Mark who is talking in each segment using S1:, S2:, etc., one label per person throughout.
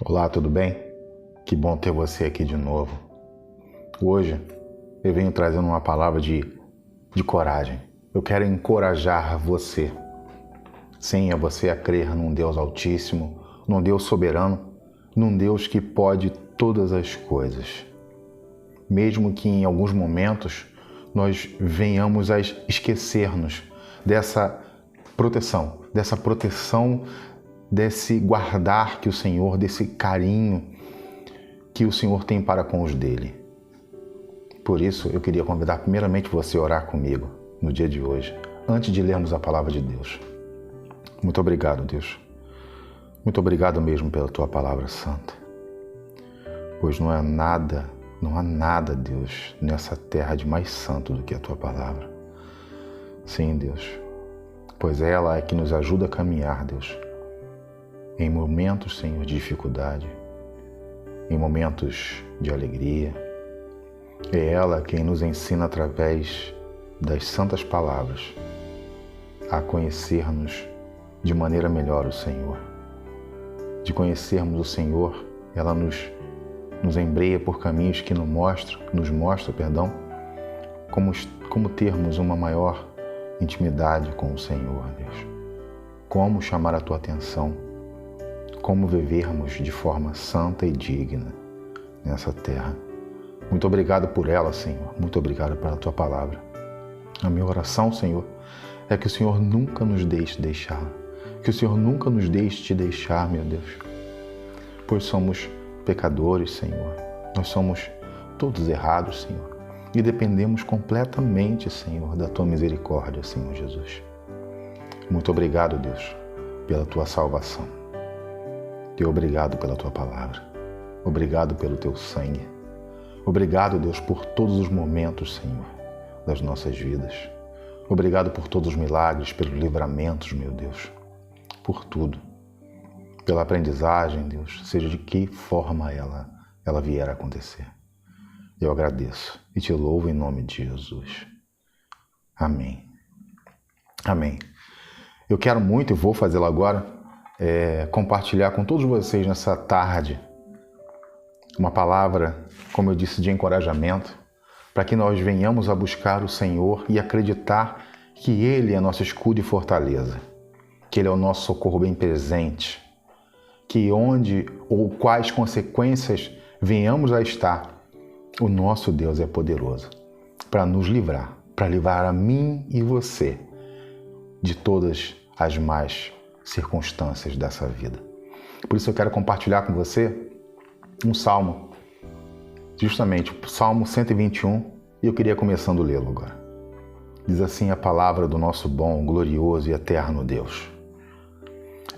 S1: Olá, tudo bem? Que bom ter você aqui de novo. Hoje eu venho trazendo uma palavra de coragem. Eu quero encorajar você. Sim, é você a crer num Deus Altíssimo, num Deus soberano, num Deus que pode todas as coisas. Mesmo que em alguns momentos nós venhamos a esquecer-nos dessa proteção, desse guardar que o Senhor, desse carinho que o Senhor tem para com os dele. Por isso, eu queria convidar primeiramente você a orar comigo no dia de hoje, antes de lermos a palavra de Deus. Muito obrigado, Deus. Muito obrigado mesmo pela tua palavra santa. Pois não há nada, Deus, nessa terra de mais santo do que a tua palavra. Sim, Deus, pois ela é que nos ajuda a caminhar, Deus, em momentos, Senhor, de dificuldade, em momentos de alegria. É ela quem nos ensina através das santas palavras a conhecermos de maneira melhor o Senhor. De conhecermos o Senhor, ela nos embreia por caminhos que nos mostra, como termos uma maior intimidade com o Senhor, Deus. Como chamar a tua atenção, como vivermos de forma santa e digna nessa terra. Muito obrigado por ela, Senhor. Muito obrigado pela tua palavra. A minha oração, Senhor, é que o Senhor nunca nos deixe deixar. Que o Senhor nunca nos deixe te deixar, meu Deus. Pois somos pecadores, Senhor. Nós somos todos errados, Senhor. E dependemos completamente, Senhor, da tua misericórdia, Senhor Jesus. Muito obrigado, Deus, pela tua salvação. E obrigado pela tua palavra. Obrigado pelo teu sangue. Obrigado, Deus, por todos os momentos, Senhor, das nossas vidas. Obrigado por todos os milagres, pelos livramentos, meu Deus. Por tudo. Pela aprendizagem, Deus, seja de que forma ela vier a acontecer. Eu agradeço e te louvo em nome de Jesus. Amém. Amém. Eu quero muito, e vou fazê-lo agora, compartilhar com todos vocês nessa tarde uma palavra, como eu disse, de encorajamento, para que nós venhamos a buscar o Senhor e acreditar que Ele é nosso escudo e fortaleza, que Ele é o nosso socorro bem presente, que onde ou quais consequências venhamos a estar, o nosso Deus é poderoso para nos livrar, para livrar a mim e você de todas as más circunstâncias dessa vida. Por isso eu quero compartilhar com você um salmo, justamente o Salmo 121, e eu queria começando a lê-lo agora. Diz assim a palavra do nosso bom, glorioso e eterno Deus.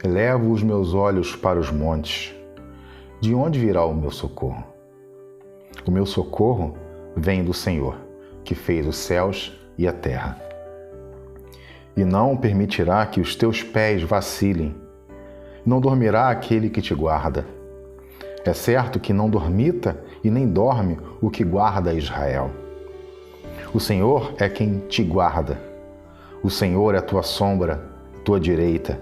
S1: Elevo os meus olhos para os montes. De onde virá o meu socorro? O meu socorro vem do Senhor, que fez os céus e a terra. E não permitirá que os teus pés vacilem. Não dormirá aquele que te guarda. É certo que não dormita e nem dorme o que guarda Israel. O Senhor é quem te guarda. O Senhor é a tua sombra, tua direita.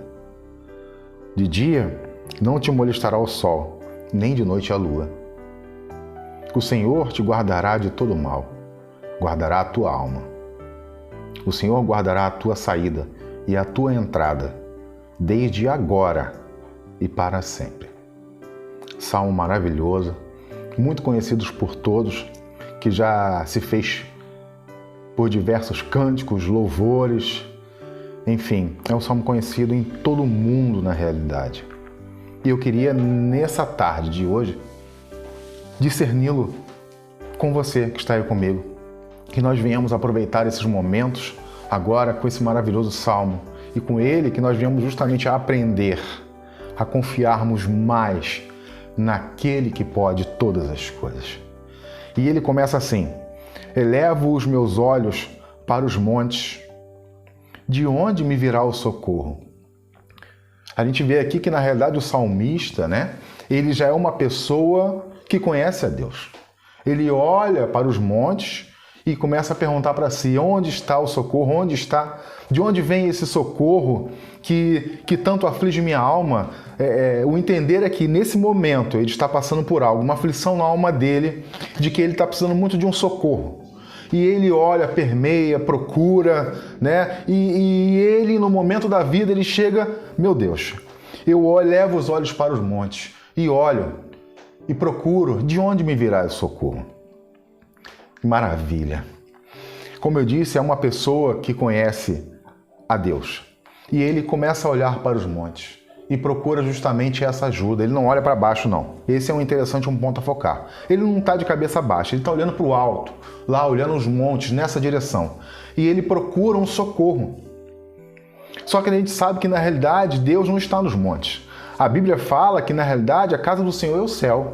S1: De dia não te molestará o sol, nem de noite a lua. O Senhor te guardará de todo mal, guardará a tua alma. O Senhor guardará a tua saída e a tua entrada, desde agora e para sempre. Salmo maravilhoso, muito conhecido por todos, que já se fez por diversos cânticos, louvores, enfim, é um salmo conhecido em todo o mundo na realidade. E eu queria, nessa tarde de hoje, discerni-lo com você que está aí comigo, que nós venhamos aproveitar esses momentos agora com esse maravilhoso salmo e com ele que nós venhamos justamente a aprender, a confiarmos mais naquele que pode todas as coisas. E ele começa assim: elevo os meus olhos para os montes, de onde me virá o socorro? A gente vê aqui que na realidade o salmista, ele já é uma pessoa que conhece a Deus. Ele olha para os montes e começa a perguntar para si: onde está o socorro? Onde está? De onde vem esse socorro que tanto aflige minha alma? O entender é que nesse momento ele está passando por algo, uma aflição na alma dele, de que ele está precisando muito de um socorro. E ele olha, permeia, procura, né? E ele, no momento da vida, ele chega: meu Deus, eu levo os olhos para os montes e olho e procuro, de onde me virá esse socorro? Que maravilha! Como eu disse, é uma pessoa que conhece a Deus. E ele começa a olhar para os montes e procura justamente essa ajuda. Ele não olha para baixo, não. Esse é um interessante, um ponto a focar. Ele não está de cabeça baixa, ele está olhando para o alto, lá olhando os montes, nessa direção. E ele procura um socorro. Só que a gente sabe que na realidade Deus não está nos montes. A Bíblia fala que na realidade a casa do Senhor é o céu.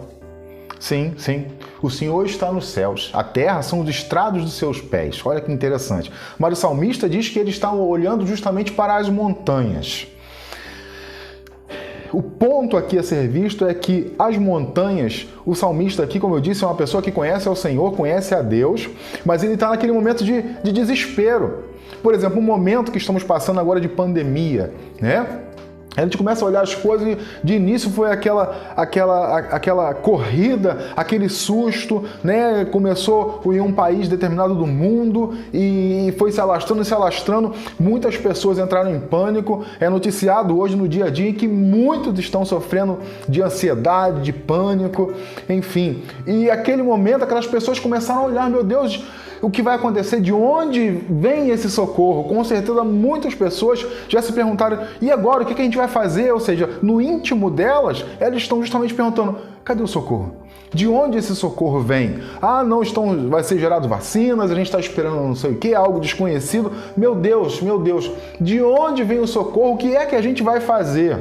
S1: Sim, sim. O Senhor está nos céus. A terra são os estrados dos seus pés. Olha que interessante. Mas o salmista diz que ele está olhando justamente para as montanhas. O ponto aqui a ser visto é que as montanhas, o salmista aqui, como eu disse, é uma pessoa que conhece ao Senhor, conhece a Deus, mas ele está naquele momento de desespero. Por exemplo, um momento que estamos passando agora de pandemia, né? A gente começa a olhar as coisas, de início foi aquela corrida, aquele susto, né? Começou em um país determinado do mundo e foi se alastrando. Muitas pessoas entraram em pânico. É noticiado hoje no dia a dia que muitos estão sofrendo de ansiedade, de pânico, enfim. E aquele momento, aquelas pessoas começaram a olhar: meu Deus, o que vai acontecer? De onde vem esse socorro? Com certeza muitas pessoas já se perguntaram: e agora? O que a gente vai fazer? Ou seja, no íntimo delas, elas estão justamente perguntando: cadê o socorro? De onde esse socorro vem? Ah, não, vai ser gerado vacinas, a gente está esperando não sei o que, algo desconhecido. Meu Deus, de onde vem o socorro? O que é que a gente vai fazer?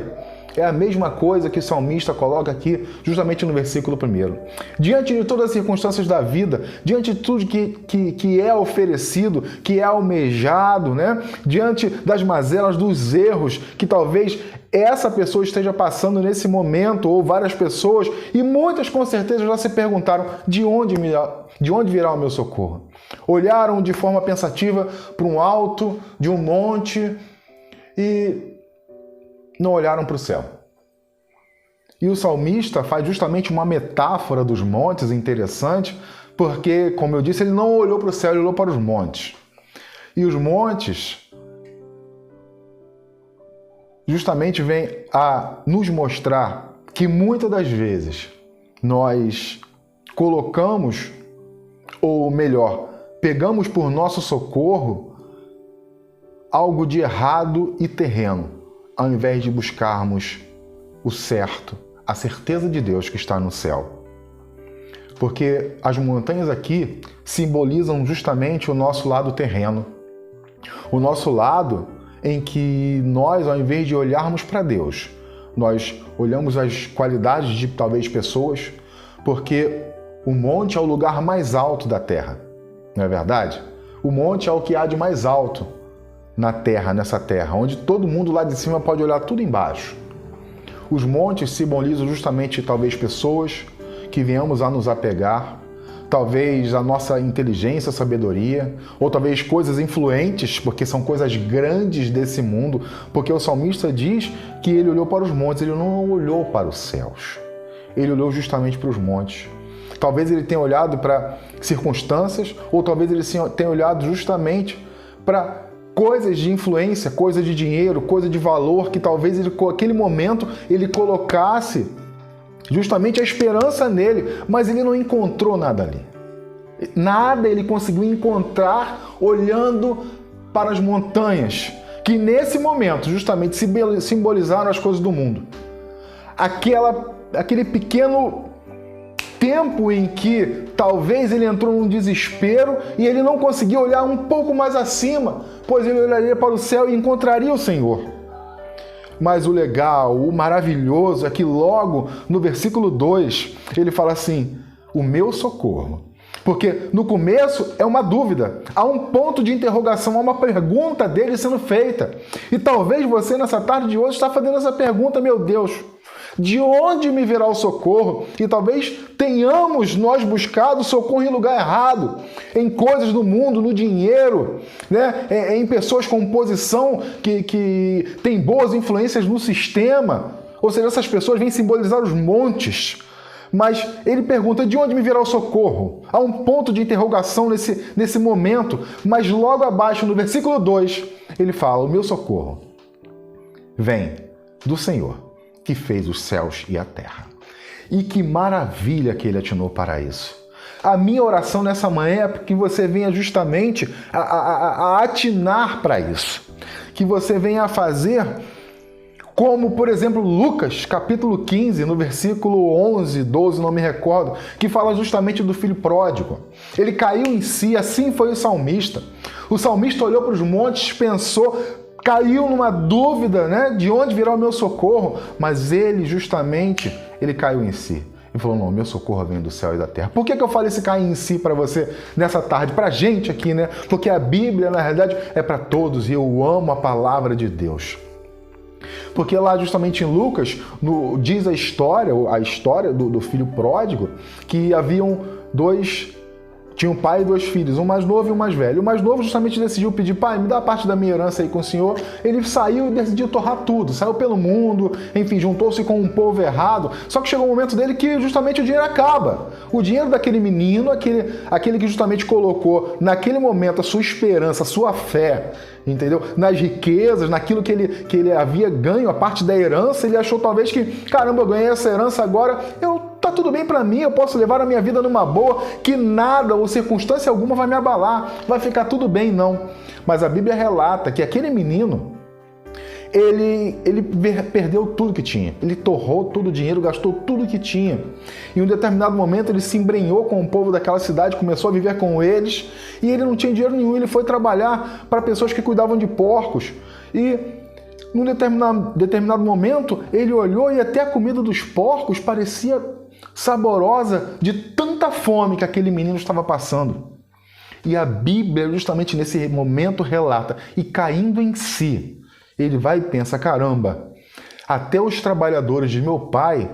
S1: É a mesma coisa que o salmista coloca aqui, justamente no versículo 1. Diante de todas as circunstâncias da vida, diante de tudo que é oferecido, que é almejado, né? Diante das mazelas, dos erros que talvez essa pessoa esteja passando nesse momento, ou várias pessoas, e muitas com certeza já se perguntaram: de onde virá o meu socorro? Olharam de forma pensativa para um alto, de um monte, e não olharam para o céu. E o salmista faz justamente uma metáfora dos montes interessante, porque, como eu disse, ele não olhou para o céu, ele olhou para os montes. E os montes justamente vêm a nos mostrar que muitas das vezes nós colocamos, ou melhor, pegamos por nosso socorro algo de errado e terreno, ao invés de buscarmos o certo, a certeza de Deus que está no céu. Porque as montanhas aqui simbolizam justamente o nosso lado terreno. O nosso lado em que nós, ao invés de olharmos para Deus, nós olhamos as qualidades de talvez pessoas, porque o monte é o lugar mais alto da terra, não é verdade? O monte é o que há de mais alto na terra, nessa terra, onde todo mundo lá de cima pode olhar tudo embaixo. Os montes simbolizam justamente talvez pessoas que venhamos a nos apegar, talvez a nossa inteligência, sabedoria, ou talvez coisas influentes, porque são coisas grandes desse mundo, porque o salmista diz que ele olhou para os montes, ele não olhou para os céus, ele olhou justamente para os montes. Talvez ele tenha olhado para circunstâncias, ou talvez ele tenha olhado justamente para coisas de influência, coisa de dinheiro, coisa de valor, que talvez ele, naquele momento ele colocasse justamente a esperança nele, mas ele não encontrou nada ali. Nada ele conseguiu encontrar olhando para as montanhas, que nesse momento justamente simbolizaram as coisas do mundo. Aquele pequeno tempo em que talvez ele entrou num desespero e ele não conseguia olhar um pouco mais acima, pois ele olharia para o céu e encontraria o Senhor. Mas o legal, o maravilhoso é que logo no versículo 2 ele fala assim: o meu socorro. Porque no começo é uma dúvida, há um ponto de interrogação, há uma pergunta dele sendo feita. E talvez você nessa tarde de hoje está fazendo essa pergunta: meu Deus, De onde me virá o socorro? E talvez tenhamos nós buscado socorro em lugar errado, em coisas do mundo, no dinheiro, né? Em pessoas com posição que tem boas influências no sistema. Ou seja, essas pessoas vêm simbolizar os montes. Mas ele pergunta, de onde me virá o socorro? Há um ponto de interrogação nesse momento, mas logo abaixo, no versículo 2, ele fala, o meu socorro vem do Senhor, que fez os céus e a terra. E que maravilha que ele atinou para isso. A minha oração nessa manhã é que você venha justamente a atinar para isso. Que você venha a fazer como, por exemplo, Lucas, capítulo 15, no versículo 11, 12, não me recordo, que fala justamente do filho pródigo. Ele caiu em si, assim foi o salmista. O salmista olhou para os montes, pensou, caiu numa dúvida, né, de onde virá o meu socorro, mas ele caiu em si. E falou, não, meu socorro vem do céu e da terra. Por que eu falei esse cair em si para você nessa tarde? Para a gente aqui, né? Porque a Bíblia, na realidade, é para todos e eu amo a palavra de Deus. Porque lá justamente em Lucas, diz a história do filho pródigo, que haviam tinha um pai e dois filhos, um mais novo e um mais velho. O mais novo justamente decidiu pedir, pai, me dá parte da minha herança aí com o senhor. Ele saiu e decidiu torrar tudo, saiu pelo mundo, enfim, juntou-se com um povo errado. Só que chegou um momento dele que justamente o dinheiro acaba. O dinheiro daquele menino, aquele que justamente colocou naquele momento a sua esperança, a sua fé, entendeu? Nas riquezas, naquilo que ele havia ganho, a parte da herança, ele achou talvez que, caramba, eu ganhei essa herança agora, tá tudo bem para mim, eu posso levar a minha vida numa boa, que nada ou circunstância alguma vai me abalar, vai ficar tudo bem, não. Mas a Bíblia relata que aquele menino, ele perdeu tudo que tinha, ele torrou todo o dinheiro, gastou tudo que tinha. Em um determinado momento ele se embrenhou com o povo daquela cidade, começou a viver com eles, e ele não tinha dinheiro nenhum, ele foi trabalhar para pessoas que cuidavam de porcos. E num determinado momento ele olhou e até a comida dos porcos parecia saborosa de tanta fome que aquele menino estava passando. E a Bíblia justamente nesse momento relata, e caindo em si, ele vai e pensa, caramba, até os trabalhadores de meu pai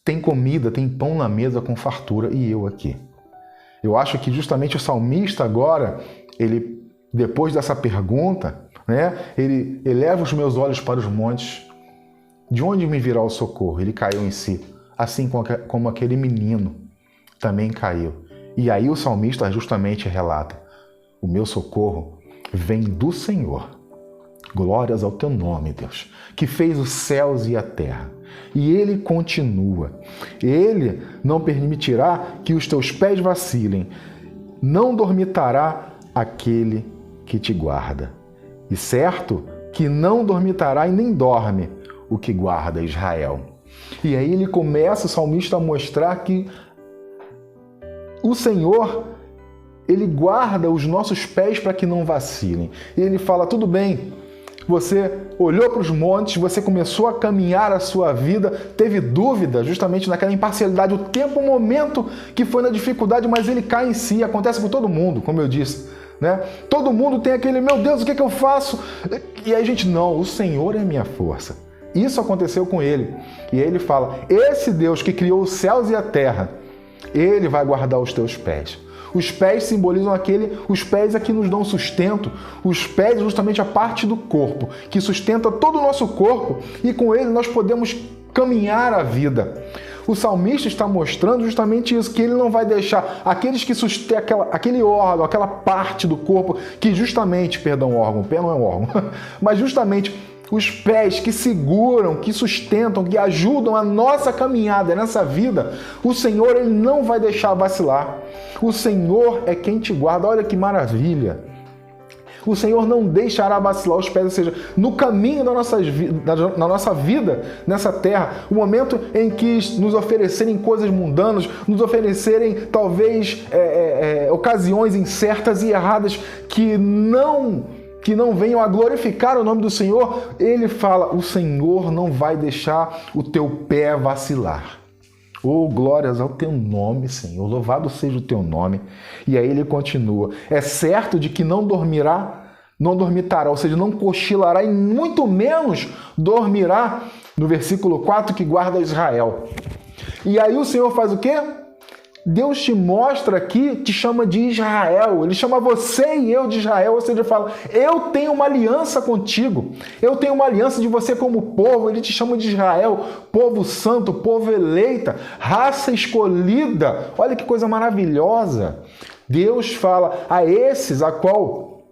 S1: têm comida, têm pão na mesa com fartura, e eu aqui. Eu acho que justamente o salmista agora, ele, depois dessa pergunta, né, ele eleva os meus olhos para os montes, de onde me virá o socorro? Ele caiu em si, assim como aquele menino também caiu. E aí o salmista justamente relata, o meu socorro vem do Senhor. Glórias ao teu nome, Deus, que fez os céus e a terra. E ele continua. Ele não permitirá que os teus pés vacilem. Não dormitará aquele que te guarda. E certo que não dormitará e nem dorme o que guarda Israel. E aí ele começa, o salmista, a mostrar que o Senhor, ele guarda os nossos pés para que não vacilem. E ele fala, tudo bem, você olhou para os montes, você começou a caminhar a sua vida, teve dúvida justamente naquela imparcialidade, o tempo, o momento que foi na dificuldade, mas ele cai em si, acontece com todo mundo, como eu disse, né? Todo mundo tem aquele, meu Deus, o que eu faço? E aí a gente, não, o Senhor é minha força. Isso aconteceu com ele. E aí ele fala, esse Deus que criou os céus e a terra, ele vai guardar os teus pés. Os pés simbolizam os pés é que nos dão sustento. Os pés é justamente a parte do corpo, que sustenta todo o nosso corpo e com ele nós podemos caminhar a vida. O salmista está mostrando justamente isso, que ele não vai deixar aqueles que sustentam aquele órgão, aquela parte do corpo, que justamente, órgão, o pé não é um órgão, mas justamente os pés que seguram, que sustentam, que ajudam a nossa caminhada nessa vida, o Senhor, ele não vai deixar vacilar. O Senhor é quem te guarda. Olha que maravilha! O Senhor não deixará vacilar os pés, ou seja, no caminho da nossa vida nessa terra, o momento em que nos oferecerem coisas mundanas, nos oferecerem talvez ocasiões incertas e erradas que não venham a glorificar o nome do Senhor, ele fala, o Senhor não vai deixar o teu pé vacilar. Oh, glórias ao teu nome, Senhor, louvado seja o teu nome. E aí ele continua, é certo de que não dormitará, ou seja, não cochilará e muito menos dormirá no versículo 4, que guarda Israel. E aí o Senhor faz o quê? Deus te mostra aqui, te chama de Israel. Ele chama você e eu de Israel. Ou seja, ele fala, eu tenho uma aliança contigo. Eu tenho uma aliança de você como povo. Ele te chama de Israel, povo santo, povo eleita, raça escolhida. Olha que coisa maravilhosa. Deus fala a esses a qual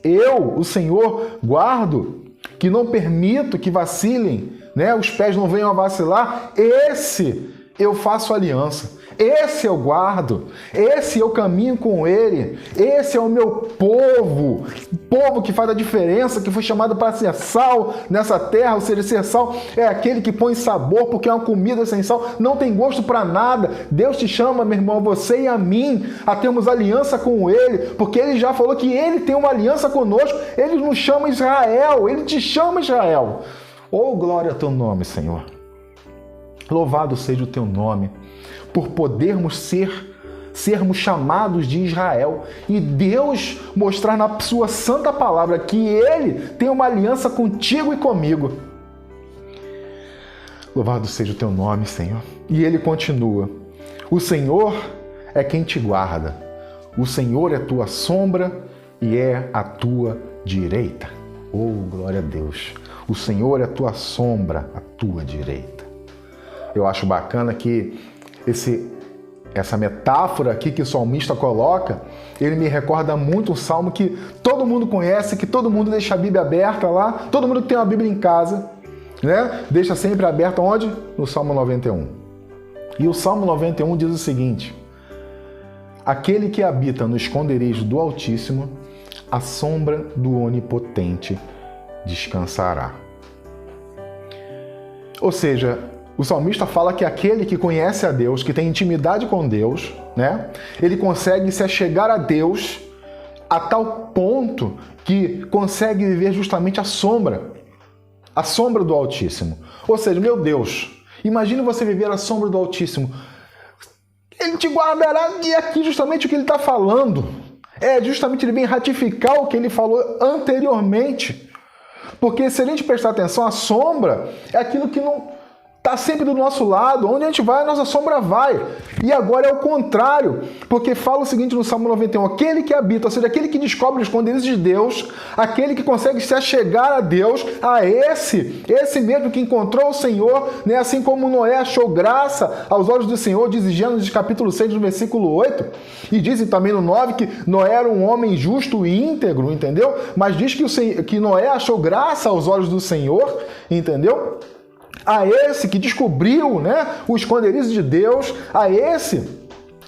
S1: eu, o Senhor, guardo, que não permito que vacilem, né? Os pés não venham a vacilar. Esse eu faço aliança. Esse eu guardo, esse eu caminho com ele, esse é o meu povo, povo que faz a diferença, que foi chamado para ser sal nessa terra. Ou seja, ser sal é aquele que põe sabor, porque é uma comida sem sal, não tem gosto para nada. Deus te chama, meu irmão, você e a mim, a termos aliança com ele, porque ele já falou que ele tem uma aliança conosco. Ele nos chama Israel, ele te chama Israel. Oh, glória ao teu nome, Senhor. Louvado seja o teu nome, por podermos sermos chamados de Israel e Deus mostrar na sua santa palavra que ele tem uma aliança contigo e comigo. Louvado seja o teu nome, Senhor. E ele continua, o Senhor é quem te guarda, o Senhor é tua sombra e é a tua direita. Oh, glória a Deus. O Senhor é a tua sombra, a tua direita. Eu acho bacana que essa metáfora aqui que o salmista coloca, ele me recorda muito um salmo que todo mundo conhece, que todo mundo deixa a Bíblia aberta lá, todo mundo que tem uma Bíblia em casa, né? Deixa sempre aberta onde? No Salmo 91. E o Salmo 91 diz o seguinte, aquele que habita no esconderijo do Altíssimo, a sombra do Onipotente descansará. Ou seja, o salmista fala que aquele que conhece a Deus, que tem intimidade com Deus, né? Ele consegue se achegar a Deus a tal ponto que consegue viver justamente a sombra do Altíssimo. Ou seja, meu Deus, imagine você viver a sombra do Altíssimo. Ele te guardará, e aqui justamente o que ele está falando. Justamente ele vem ratificar o que ele falou anteriormente. Porque se a gente prestar atenção, a sombra é aquilo que não está sempre do nosso lado. Onde a gente vai, a nossa sombra vai. E agora é o contrário, porque fala o seguinte no Salmo 91, aquele que habita, ou seja, aquele que descobre os esconderijos de Deus, aquele que consegue se achegar a Deus, a esse mesmo que encontrou o Senhor, né? Assim como Noé achou graça aos olhos do Senhor, diz Gênesis capítulo 6, no versículo 8, e dizem também no 9 que Noé era um homem justo e íntegro, entendeu? Mas diz que Noé achou graça aos olhos do Senhor, entendeu? A esse que descobriu, né, o esconderijo de Deus, a esse,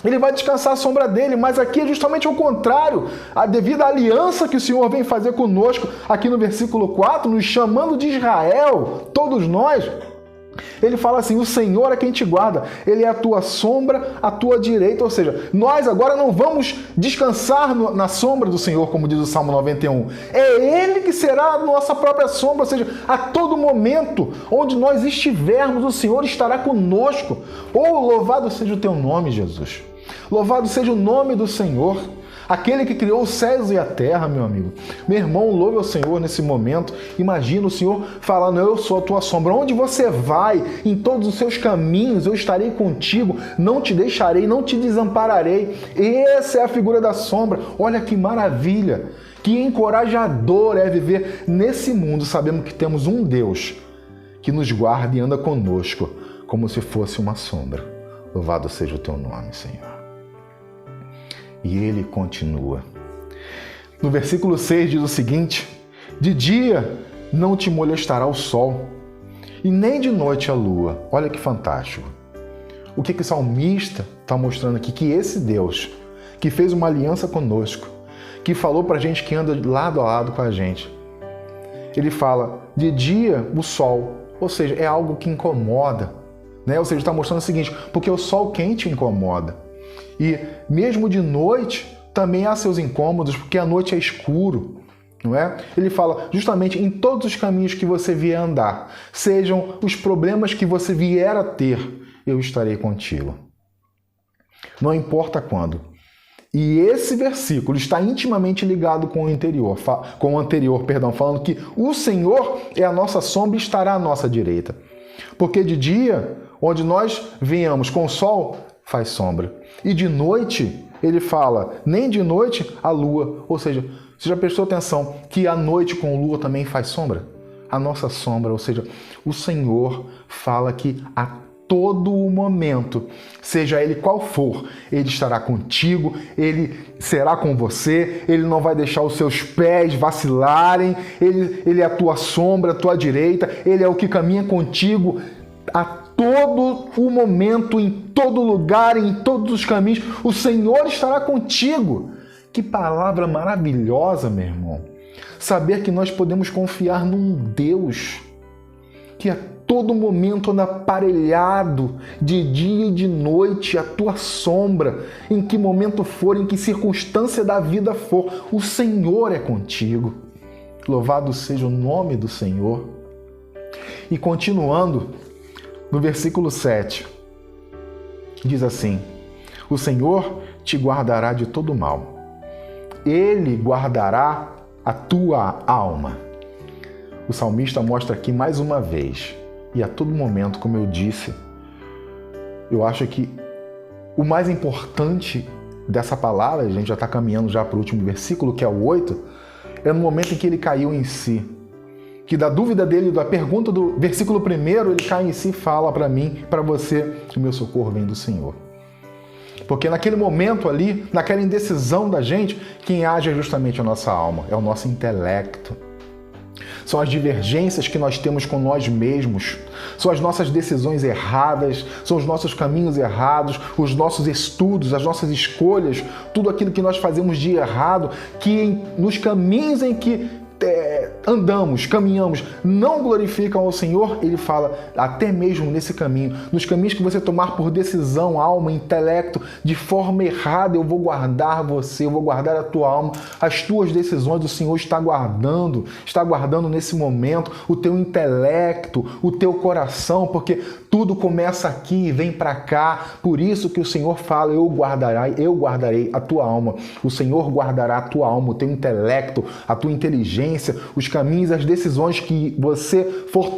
S1: ele vai descansar a sombra dele. Mas aqui é justamente o contrário, devido à aliança que o Senhor vem fazer conosco, aqui no versículo 4, nos chamando de Israel, todos nós, ele fala assim, o Senhor é quem te guarda, ele é a tua sombra, a tua direita. Ou seja, nós agora não vamos descansar na sombra do Senhor, como diz o Salmo 91. É ele que será a nossa própria sombra, ou seja, a todo momento, onde nós estivermos, o Senhor estará conosco. Oh, louvado seja o teu nome, Jesus. Louvado seja o nome do Senhor. Aquele que criou os céus e a terra, meu amigo. Meu irmão, louve ao Senhor nesse momento. Imagina o Senhor falando, eu sou a tua sombra. Onde você vai, em todos os seus caminhos, eu estarei contigo. Não te deixarei, não te desampararei. Essa é a figura da sombra. Olha que maravilha. Que encorajador é viver nesse mundo, sabendo que temos um Deus que nos guarda e anda conosco, como se fosse uma sombra. Louvado seja o teu nome, Senhor. E ele continua. No versículo 6 diz o seguinte, de dia não te molestará o sol, e nem de noite a lua. Olha que fantástico. O que o salmista está mostrando aqui? Que esse Deus, que fez uma aliança conosco, que falou para a gente que anda lado a lado com a gente, ele fala, de dia o sol, ou seja, é algo que incomoda, né? Ou seja, está mostrando o seguinte, porque o sol quente incomoda. E mesmo de noite também há seus incômodos, porque a noite é escuro, não é? Ele fala justamente em todos os caminhos que você vier andar, sejam os problemas que você vier a ter, eu estarei contigo. Não importa quando. E esse versículo está intimamente ligado com o anterior, falando que o Senhor é a nossa sombra e estará à nossa direita. Porque de dia, onde nós venhamos com o sol, faz sombra. E de noite, ele fala, nem de noite a lua. Ou seja, você já prestou atenção que a noite com lua também faz sombra? A nossa sombra, ou seja, o Senhor fala que a todo o momento, seja ele qual for, ele estará contigo, ele será com você, ele não vai deixar os seus pés vacilarem, ele é a tua sombra, a tua direita, ele é o que caminha contigo a todo o momento, em todo lugar, em todos os caminhos, o Senhor estará contigo. Que palavra maravilhosa, meu irmão. Saber que nós podemos confiar num Deus que a todo momento anda aparelhado, de dia e de noite, a tua sombra, em que momento for, em que circunstância da vida for, o Senhor é contigo. Louvado seja o nome do Senhor. E continuando, no versículo 7, diz assim: o Senhor te guardará de todo mal. Ele guardará a tua alma. O salmista mostra aqui mais uma vez, e a todo momento, como eu disse, eu acho que o mais importante dessa palavra, a gente já está caminhando já para o último versículo, que é o 8, é no momento em que ele caiu em si. Que da dúvida dele, da pergunta do versículo 1, ele cai em si e fala para mim, para você, que o meu socorro vem do Senhor. Porque naquele momento ali, naquela indecisão da gente, quem age é justamente a nossa alma, é o nosso intelecto. São as divergências que nós temos com nós mesmos, são as nossas decisões erradas, são os nossos caminhos errados, os nossos estudos, as nossas escolhas, tudo aquilo que nós fazemos de errado, que nos caminhos em que andamos, caminhamos, não glorificam ao Senhor. Ele fala, até mesmo nesse caminho, nos caminhos que você tomar por decisão, alma, intelecto, de forma errada, eu vou guardar você, eu vou guardar a tua alma, as tuas decisões o Senhor está guardando nesse momento, o teu intelecto, o teu coração, porque tudo começa aqui e vem para cá. Por isso que o Senhor fala, eu guardarei a tua alma. O Senhor guardará a tua alma, o teu intelecto, a tua inteligência, os caminhos, as decisões que você for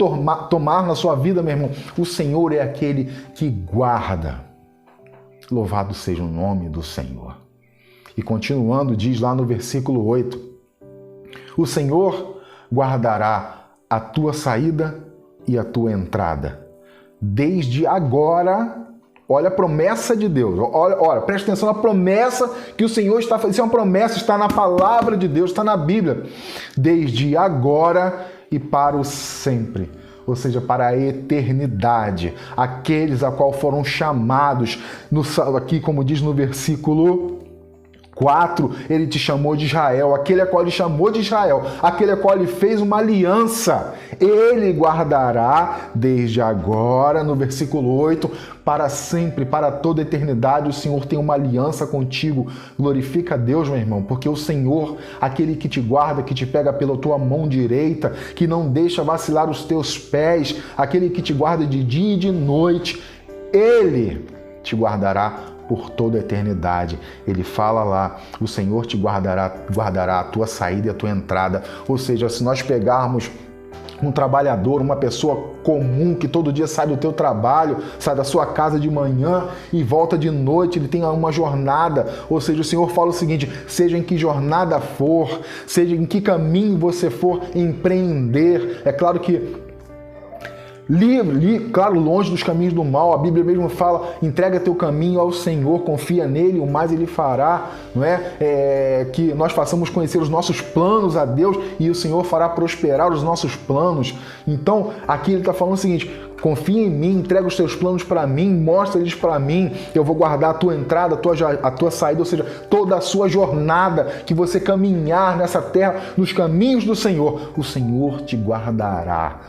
S1: tomar na sua vida, meu irmão. O Senhor é aquele que guarda. Louvado seja o nome do Senhor. E continuando, diz lá no versículo 8, o Senhor guardará a tua saída e a tua entrada, desde agora. Olha a promessa de Deus. Olha, presta atenção na promessa que o Senhor está fazendo. Isso é uma promessa, está na palavra de Deus, está na Bíblia. Desde agora e para o sempre. Ou seja, para a eternidade. Aqueles a qual foram chamados, aqui como diz no versículo 4, ele te chamou de Israel, aquele a qual ele chamou de Israel, aquele a qual ele fez uma aliança, ele guardará desde agora, no versículo 8, para sempre, para toda a eternidade. O Senhor tem uma aliança contigo. Glorifica a Deus, meu irmão, porque o Senhor, aquele que te guarda, que te pega pela tua mão direita, que não deixa vacilar os teus pés, aquele que te guarda de dia e de noite, ele te guardará por toda a eternidade. Ele fala lá, o Senhor te guardará a tua saída e a tua entrada. Ou seja, se nós pegarmos um trabalhador, uma pessoa comum que todo dia sai do teu trabalho, sai da sua casa de manhã e volta de noite, ele tem uma jornada. Ou seja, o Senhor fala o seguinte, seja em que jornada for, seja em que caminho você for empreender, é claro que claro, longe dos caminhos do mal, a Bíblia mesmo fala, entrega teu caminho ao Senhor, confia nele, o mais ele fará, não é? Que nós façamos conhecer os nossos planos a Deus e o Senhor fará prosperar os nossos planos. Então, aqui ele está falando o seguinte, confia em mim, entrega os teus planos para mim, mostra eles para mim, eu vou guardar a tua entrada, a tua saída, ou seja, toda a sua jornada que você caminhar nessa terra, nos caminhos do Senhor, o Senhor te guardará,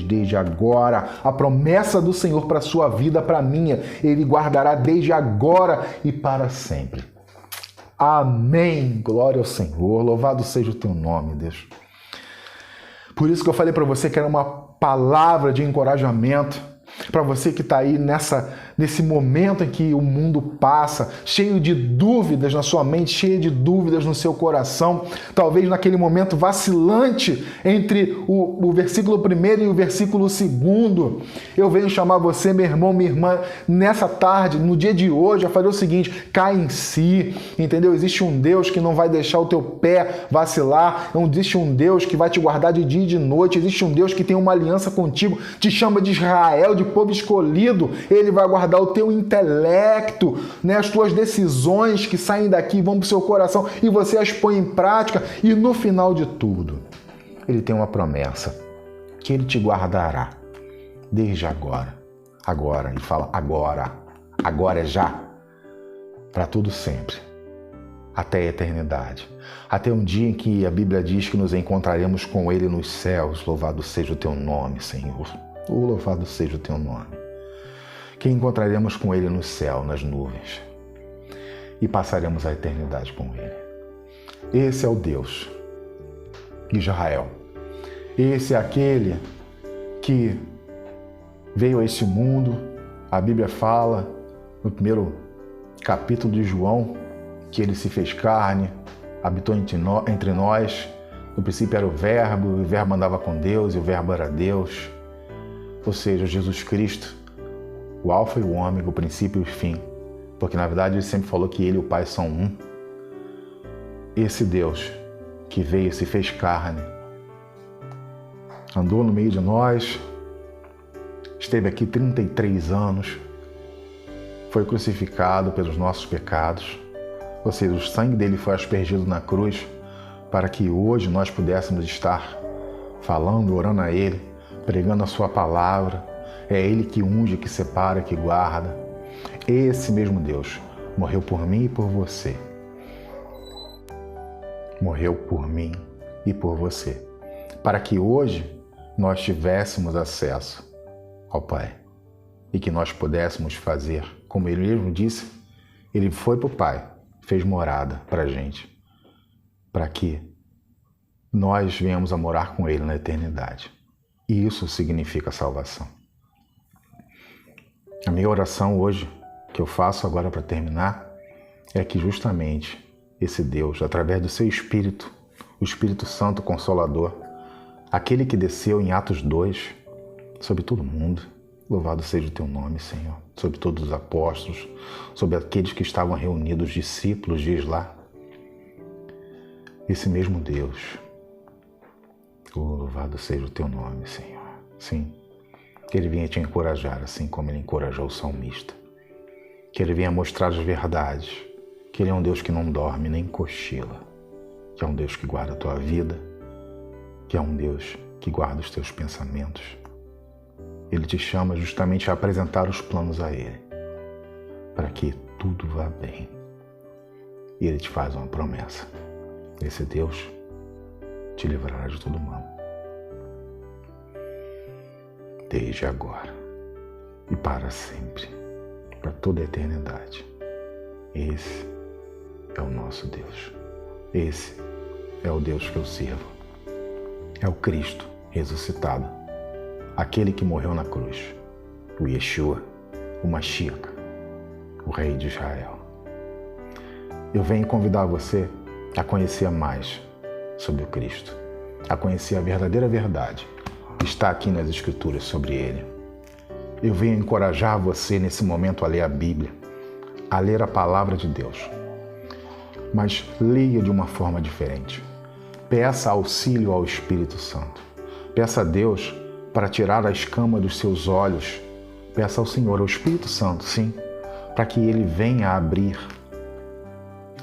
S1: desde agora. A promessa do Senhor para a sua vida, para a minha, ele guardará desde agora e para sempre. Amém. Glória ao Senhor, louvado seja o teu nome, Deus. Por isso que eu falei para você que era uma palavra de encorajamento, Para você que está aí nesse momento em que o mundo passa, cheio de dúvidas na sua mente, cheio de dúvidas no seu coração, talvez naquele momento vacilante entre o versículo 1 e o versículo 2, eu venho chamar você, meu irmão, minha irmã, nessa tarde, no dia de hoje, a fazer o seguinte: cai em si, entendeu? Existe um Deus que não vai deixar o teu pé vacilar, não existe um Deus que vai te guardar de dia e de noite, existe um Deus que tem uma aliança contigo, te chama de Israel, de povo escolhido. Ele vai guardar o teu intelecto, né? As tuas decisões que saem daqui vão para o seu coração e você as põe em prática, e no final de tudo, ele tem uma promessa, que ele te guardará desde agora. Agora, ele fala agora é já, para tudo sempre, até a eternidade, até um dia em que a Bíblia diz que nos encontraremos com ele nos céus. Louvado seja o teu nome, Senhor. Louvado seja o teu nome. Que encontraremos com ele no céu, nas nuvens, e passaremos a eternidade com ele. Esse é o Deus de Israel. Esse é aquele que veio a esse mundo. A Bíblia fala no primeiro capítulo de João que ele se fez carne, habitou entre nós. No princípio era o Verbo andava com Deus e o Verbo era Deus. Ou seja, Jesus Cristo, o Alfa e o Ômega, o princípio e o fim. Porque na verdade ele sempre falou que ele e o Pai são um. Esse Deus que veio, se fez carne, andou no meio de nós, esteve aqui 33 anos, foi crucificado pelos nossos pecados, ou seja, o sangue dele foi aspergido na cruz para que hoje nós pudéssemos estar falando, orando a ele, pregando a sua palavra. É ele que unge, que separa, que guarda. Esse mesmo Deus morreu por mim e por você. Morreu por mim e por você, para que hoje nós tivéssemos acesso ao Pai e que nós pudéssemos fazer, como ele mesmo disse, ele foi para o Pai, fez morada para a gente, para que nós venhamos a morar com ele na eternidade. E isso significa salvação. A minha oração hoje, que eu faço agora para terminar, é que justamente esse Deus, através do seu Espírito, o Espírito Santo Consolador, aquele que desceu em Atos 2, sobre todo mundo, louvado seja o teu nome, Senhor, sobre todos os apóstolos, sobre aqueles que estavam reunidos, discípulos, diz lá. Esse mesmo Deus, louvado seja o teu nome, Senhor. Sim, que ele venha te encorajar, assim como ele encorajou o salmista. Que ele venha mostrar as verdades, que ele é um Deus que não dorme nem cochila, que é um Deus que guarda a tua vida, que é um Deus que guarda os teus pensamentos. Ele te chama justamente a apresentar os planos a ele, para que tudo vá bem. E ele te faz uma promessa: esse Deus te livrará de todo mal, desde agora e para sempre, para toda a eternidade. Esse é o nosso Deus. Esse é o Deus que eu sirvo. É o Cristo ressuscitado, aquele que morreu na cruz, o Yeshua, o Mashiach, o Rei de Israel. Eu venho convidar você a conhecer mais sobre o Cristo, a conhecer a verdadeira verdade que está aqui nas Escrituras sobre ele. Eu venho encorajar você nesse momento a ler a Bíblia, a ler a palavra de Deus, mas leia de uma forma diferente. Peça auxílio ao Espírito Santo. Peça a Deus para tirar a escama dos seus olhos. Peça ao Senhor, ao Espírito Santo, sim, para que ele venha abrir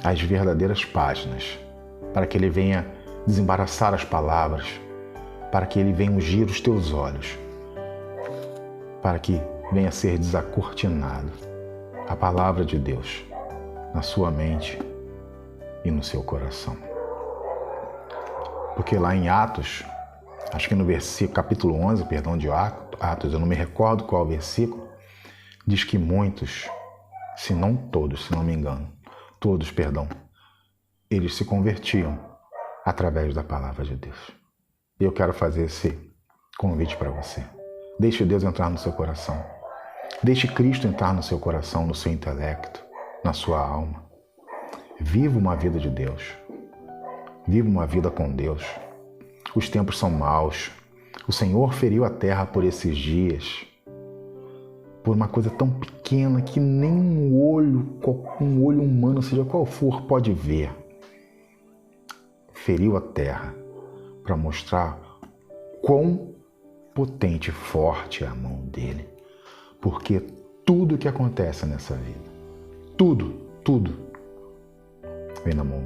S1: as verdadeiras páginas, para que ele venha desembaraçar as palavras, para que ele venha ungir os teus olhos, para que venha ser desacortinado a palavra de Deus na sua mente e no seu coração. Porque lá em Atos, acho que no capítulo 11, de Atos, eu não me recordo qual versículo, diz que muitos, se não todos, se não me engano, eles se convertiam através da palavra de Deus. E eu quero fazer esse convite para você. Deixe Deus entrar no seu coração. Deixe Cristo entrar no seu coração, no seu intelecto, na sua alma. Viva uma vida de Deus. Viva uma vida com Deus. Os tempos são maus. O Senhor feriu a terra por esses dias, por uma coisa tão pequena que nem um olho humano, seja qual for, pode ver. Feriu a terra para mostrar quão potente e forte é a mão dele. Porque tudo que acontece nessa vida, tudo, vem na mão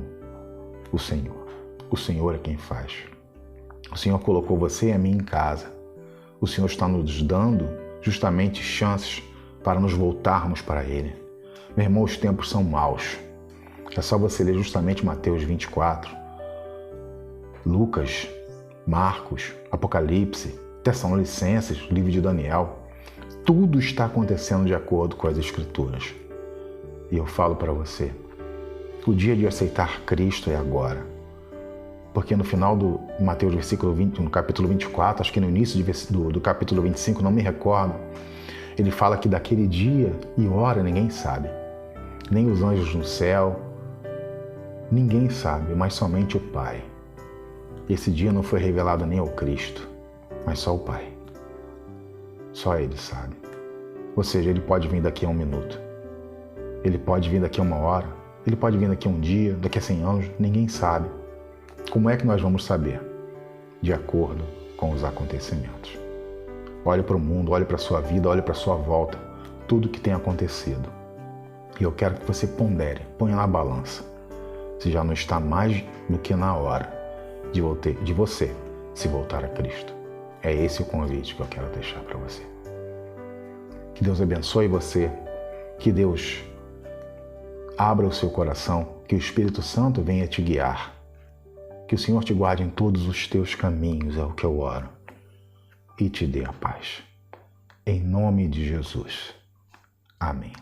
S1: do Senhor. O Senhor é quem faz. O Senhor colocou você e a mim em casa. O Senhor está nos dando justamente chances para nos voltarmos para Ele. Meu irmão, os tempos são maus. É só você ler justamente Mateus 24, Lucas, Marcos, Apocalipse, Tessalonicenses, livro de Daniel. Tudo está acontecendo de acordo com as Escrituras. E eu falo para você, o dia de aceitar Cristo é agora. Porque no final do Mateus versículo 20, no capítulo 24, acho que no início do capítulo 25, não me recordo, ele fala que daquele dia e hora ninguém sabe. Nem os anjos no céu, ninguém sabe, mas somente o Pai. Esse dia não foi revelado nem ao Cristo, mas só o Pai. Só Ele sabe. Ou seja, Ele pode vir daqui a 1 minuto. Ele pode vir daqui a 1 hora. Ele pode vir daqui a 1 dia, daqui a 100 anos. Ninguém sabe. Como é que nós vamos saber? De acordo com os acontecimentos. Olhe para o mundo, olhe para a sua vida, olhe para a sua volta. Tudo que tem acontecido. E eu quero que você pondere, ponha na balança. Se já não está mais do que na hora de você se voltar a Cristo. É esse o convite que eu quero deixar para você. Que Deus abençoe você, que Deus abra o seu coração, que o Espírito Santo venha te guiar, que o Senhor te guarde em todos os teus caminhos, é o que eu oro, e te dê a paz. Em nome de Jesus. Amém.